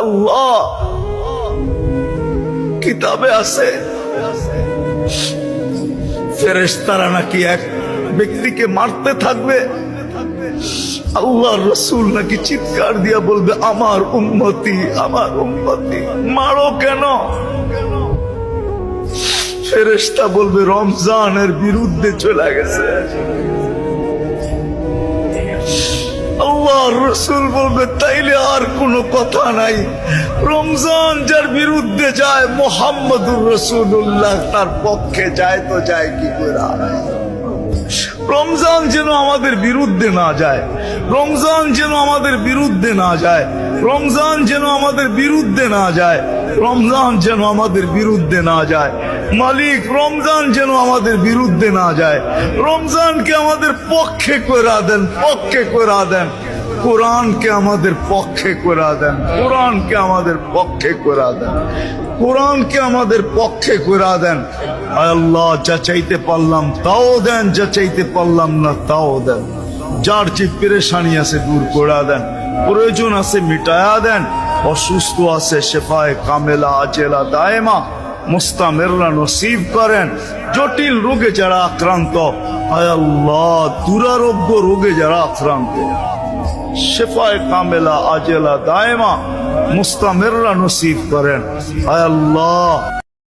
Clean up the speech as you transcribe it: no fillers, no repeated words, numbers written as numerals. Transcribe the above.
আল্লাহ কিতাবে আছে ফেরেশতারা নাকি এক ব্যক্তিকে মারতে থাকবে, আল্লাহর রাসূল নাকি চিৎকার দিয়া বলবে আমার উম্মতি, আমার উম্মতি, মারো কেন? ফেরেশতা বলবে রমজানের বিরুদ্ধে চলে গেছে। আল্লাহর রাসূল বলবে তাইলে আর কোনো কথা নাই, রমজান যার বিরুদ্ধে যায় মুহাম্মদুর রাসূলুল্লাহ তার পক্ষে যায় তো যায় কি করে? রমজান যেন আমাদের বিরুদ্ধে না যায়, রমজান যেন আমাদের বিরুদ্ধে না যায়, রমজান যেন আমাদের বিরুদ্ধে না যায়, রমজান যেন আমাদের বিরুদ্ধে না যায়। মালিক রমজান যেন আমাদের বিরুদ্ধে না যায়, রমজানকে আমাদের পক্ষে কইরা দেন, পক্ষে কইরা দেন। কোরআনকে আমাদের পক্ষে কইরা দেন, কোরআনকে আমাদের পক্ষে কইরা দেন, কোরআনকে আমাদের পক্ষে কইরা দেন। আয় আল্লাহ, যা চাইতে পারলাম তাও দেন, যা চাইতে পারলাম না তাও দেন। যার যে পেরেশানি আছে দূর করে দেন, প্রয়োজন আছে মিটায়া দেন, অসুস্থ আছে শেফায়ে কামেলা আজেলা দায়েমা মুস্তামিররা নসিব করেন। জটিল রোগে যারা আক্রান্ত, আয় আল্লাহ দুরারোগ্য রোগে যারা আক্রান্ত, শেফায়ে কামেলা আজেলা দায়েমা মুস্তামিররা নসিব করেন। আয় আল্লাহ